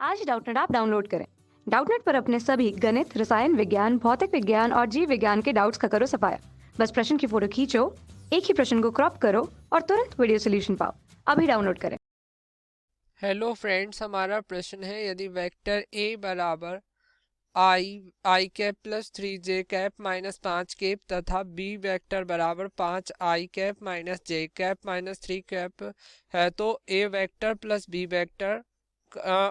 आज Doubtnut app download करें। Doubtnut पर अपने सभी गणित, रसायन विज्ञान, भौतिक विज्ञान और जीव विज्ञान के डाउट्स का करो सफाया। बस प्रश्न की फोटो खींचो, एक ही प्रश्न को क्रॉप करो और तुरंत वीडियो सोल्यूशन पाओ। अभी डाउनलोड करें। हेलो फ्रेंड्स, हमारा प्रश्न है यदि वेक्टर ए बराबर आई cap plus 3 J cap minus 5 cap तथा बी वेक्टर बराबर 5 आई कैप माइनस जे कैप माइनस 3 कैप है तो A vector plus B vector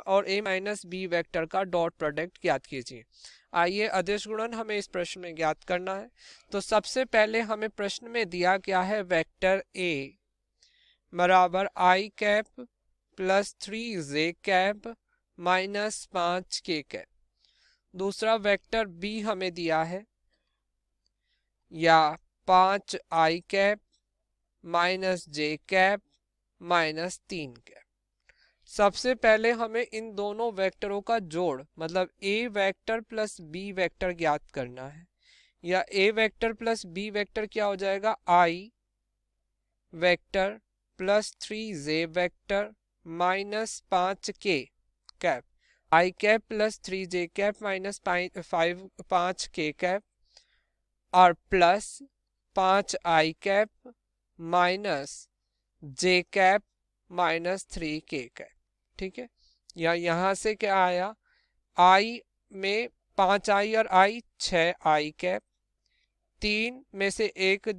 और ए माइनस बी वेक्टर का डॉट प्रोडक्ट ज्ञात कीजिए। आइए अदिश गुणन हमें इस प्रश्न में ज्ञात करना है। तो सबसे पहले हमें प्रश्न में दिया क्या है, वेक्टर ए बराबर आई cap plus 3 J cap minus 5 K cap. दूसरा वेक्टर बी हमें दिया है या 5 आई कैप माइनस जे कैप माइनस 3 कैप। सबसे पहले हमें इन दोनों वेक्टरों का जोड़ मतलब ए वेक्टर प्लस बी वेक्टर ज्ञात करना है। या ए वेक्टर प्लस बी वेक्टर क्या हो जाएगा, आई वेक्टर प्लस 3 जे वेक्टर माइनस 5 के कैप, आई cap plus 3 J cap minus 5 K cap और प्लस 5 आई कैप माइनस जे कैप माइनस 3 के कैप। ठीक है, या यहाँ से क्या आया, आई में 5 आई और आई 6 आई कैप, 3 में से एक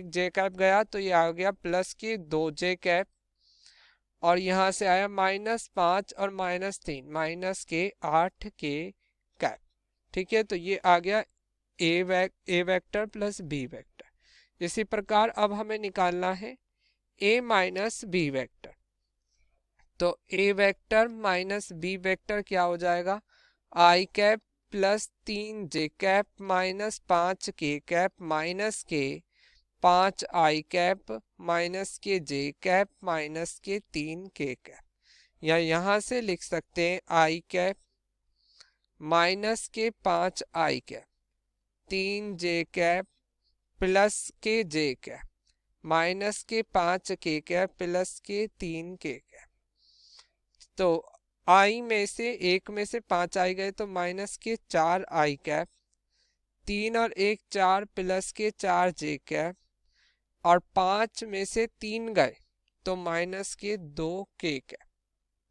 जे कैप गया तो ये आ गया प्लस के 2 जे कैप और यहाँ से आया -5 और -3 माइनस के 8 के कैप। ठीक है, तो ये आ गया ए वेक्टर प्लस बी वेक्टर। इसी प्रकार अब हमें निकालना है ए माइनस बी वेक्टर। तो A vector minus B vector क्या हो जाएगा, I cap plus 3 J cap minus 5 K cap minus के 5 आई कैप माइनस के जे कैप माइनस के 3 के कैप। या यहाँ से लिख सकते हैं आई कैप माइनस के 5 आई कैप 3 जे कैप प्लस के जे कैप माइनस के 5 के कैप प्लस के 3 के कैप। तो आई में से एक में से 5 आई गए तो माइनस के 4 आई कैप, 3 और 1 4 प्लस के 4 जे कैप और 5 में से 3 गए तो माइनस के 2 के कैप।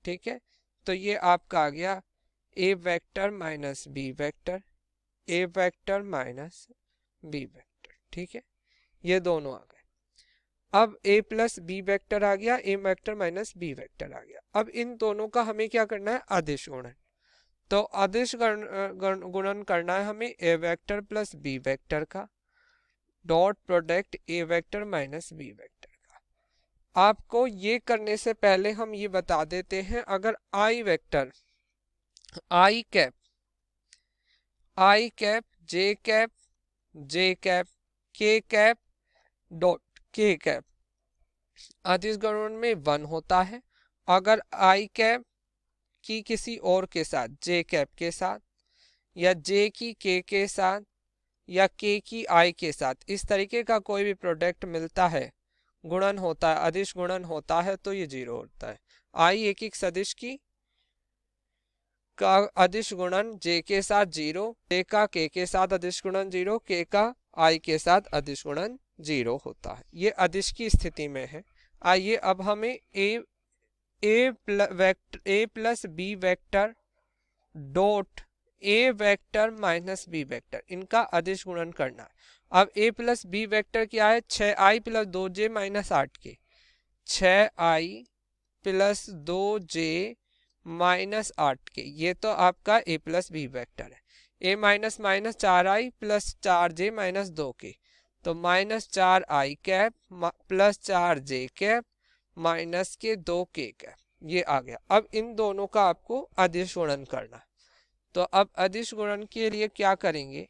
ठीक है, तो ये आपका आ गया ए वेक्टर माइनस बी वेक्टर, ए वेक्टर माइनस बी वेक्टर। ठीक है, ये दोनों आ गए। अब ए प्लस बी वेक्टर आ गया, ए वेक्टर माइनस बी वेक्टर आ गया। अब इन दोनों का हमें क्या करना है, अदिश गुणन। तो अदिश गुणन करना है हमें A vector plus B vector का dot product A vector minus B vector का। आपको ये करने से पहले हम ये बता देते हैं, अगर आई वेक्टर आई कैप जे कैप के कैप डॉट के कैप अदिश गुणन में 1 होता है। अगर आई कैप की किसी और के साथ, जे कैप के साथ या जे की के साथ या के की आई के साथ, इस तरीके का कोई भी प्रोडक्ट मिलता है, गुणन होता है, अदिश गुणन होता है तो ये 0 होता है। आई एक सदिश की का अदिश गुणन जे के साथ 0, जे का के साथ अदिश गुणन 0, के का आई के साथ अदिश गुणन 0 होता है। ये अदिश की स्थिति में है। आइए अब हमें A plus B vector dot A vector minus B vector इनका अदिश गुणन करना है। अब ए प्लस बी वेक्टर क्या है, 6i plus 2j minus 8k, 6i plus 2j minus 8k, ये तो आपका ए प्लस बी वेक्टर है। A minus minus 4i plus 4j minus 2k, तो minus 4i cap plus 4j cap minus K 2k cap, ये आ गया। अब इन दोनों का आपको अदिश गुणन करना। तो अब अदिश गुणन के लिए क्या करेंगे,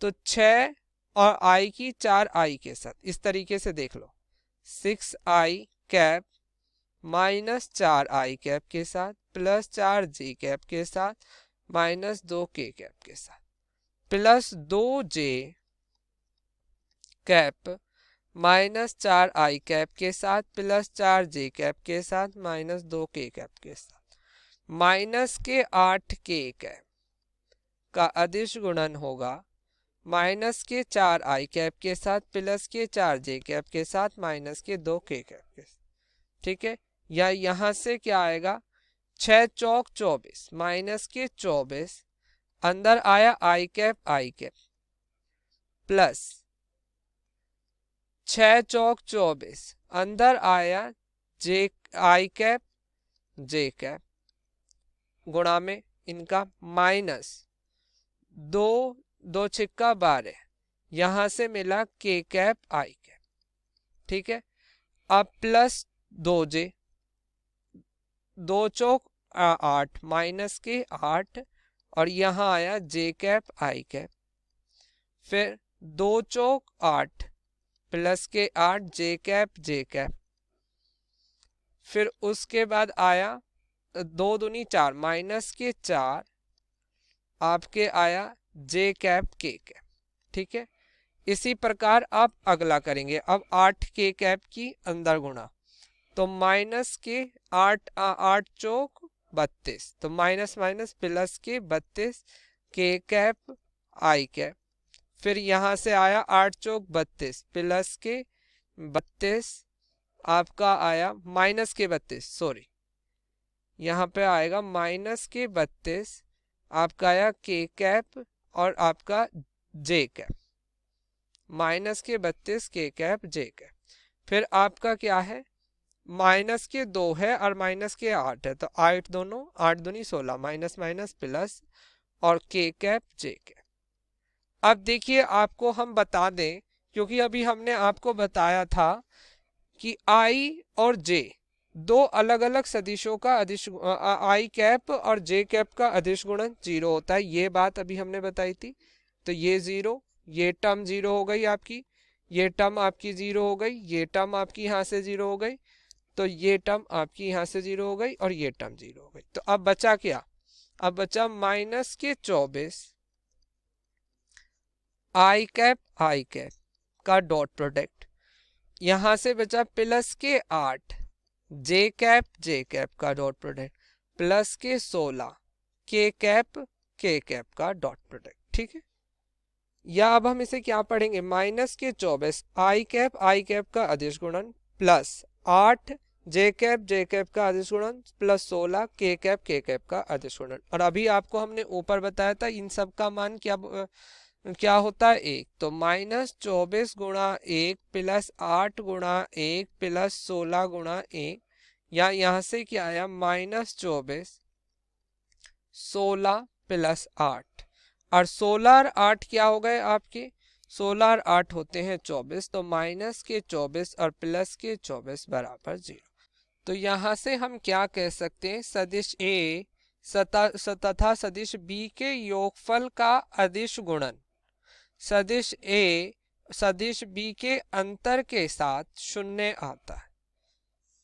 तो 6 और i की 4i के साथ इस तरीके से देख लो, 6i cap minus 4i cap के साथ प्लस 4j कैप के साथ माइनस 2k कैप के साथ plus 2j cap minus 4i cap के साथ प्लस 4j कैप के साथ माइनस 2k कैप के साथ माइनस के 8 के कैप का अदिश गुणन होगा माइनस के 4 आई कैप के साथ प्लस के 4 जे कैप के साथ माइनस के 2 के कैप के साथ। ठीक है, या यहां से क्या आएगा 6 चौक 24 माइनस के 24 अंदर आया आई कैप प्लस 6 चौक 24 अंदर आया जे आई कैप जे कैप गुणा में इनका माइनस 2 2 छिक्का 12 यहां से मिला के कैप आई कैप। ठीक है, अब प्लस 2 जे 2 चौक 8 माइनस के 8 और यहां आया जे कैप आई कैप, फिर 2 चौक 8 प्लस के 8 जे कैप, फिर उसके बाद आया 2 दूनी 4 माइनस के 4 आपके आया जे कैप के कैप। ठीक है, इसी प्रकार आप अगला करेंगे। अब 8 के कैप की अंदर गुणा, तो माइनस के 8 चौक 32 तो माइनस माइनस प्लस के 32 के कैप आई कैप, फिर यहां से आया 8 चौक 32 प्लस के 32 आपका आया माइनस के 32 सॉरी यहाँ पे आएगा माइनस के 32 आपका आया के कैप और आपका जे कैप, माइनस के 32 के कैप जे कैप, फिर आपका क्या है माइनस के 2 है और माइनस के 8 है, तो 8 दोनों 8 दूनी 16 माइनस माइनस प्लस और के कैप जे कैप। अब देखिए आपको हम बता दें, क्योंकि अभी हमने आपको बताया था कि आई और जे दो अलग अलग सदिशों का अदिश आई कैप और जे कैप का अदिश गुणन 0 होता है, ये बात अभी हमने बताई थी। तो ये 0, ये टर्म 0 हो गई आपकी, ये टर्म आपकी 0 हो गई, ये टर्म आपकी यहाँ से 0 हो गई, तो ये टर्म आपकी यहाँ से 0 हो गई और ये टर्म 0 हो गई। तो अब बचा क्या, अब बचा माइनस के 24 आई कैप का डॉट प्रोडक्ट, यहां से बचा प्लस के 8 जे कैप का डॉट प्रोडक्ट प्लस के 16 के कैप का डॉट प्रोडक्ट। ठीक है, या अब हम इसे क्या पढ़ेंगे माइनस के 24 आई कैप का अदिश गुणन प्लस 8 जे कैप का अदिश गुणन प्लस 16 के कैप का अदिश गुणन। और अभी आपको हमने ऊपर बताया था इन सब का मान क्या होता है 1, तो माइनस 24 गुणा 1 प्लस 8 गुणा 1 प्लस 16 गुणा 1, या यहां से क्या आया माइनस 24 16 प्लस 8 और 16 और 8 क्या हो गए आपके 16 और 8 होते हैं 24, तो माइनस के 24 और प्लस के 24 बराबर 0। तो यहां से हम क्या कह सकते हैं सदिश ए तथा सदिश बी के योगफल का अदिश गुणन सदिश ए सदिश बी के अंतर के साथ 0 आता है।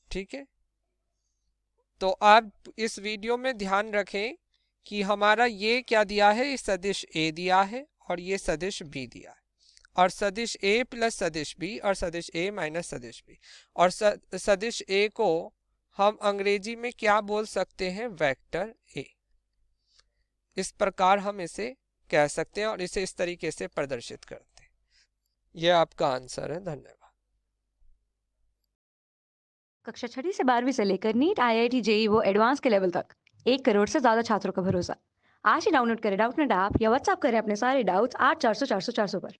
ठीक है, तो आप इस वीडियो में ध्यान रखें कि हमारा ये क्या दिया है, सदिश ए दिया है और ये सदिश बी दिया है, और सदिश ए प्लस सदिश बी और सदिश ए माइनस सदिश बी, और सदिश ए को हम अंग्रेजी में क्या बोल सकते हैं वेक्टर ए। इस प्रकार हम इसे कह सकते हैं और इसे इस तरीके से प्रदर्शित करते हैं। यह आपका आंसर है। धन्यवाद। कक्षा 6वीं से 12वीं से लेकर नीट IIT JEE वो एडवांस के लेवल तक 1 करोड़ से ज्यादा छात्रों का भरोसा। आज ही डाउनलोड करें डाउटनेट ऐप या व्हाट्सएप करें अपने सारे डाउट्स 8400 400 400 पर।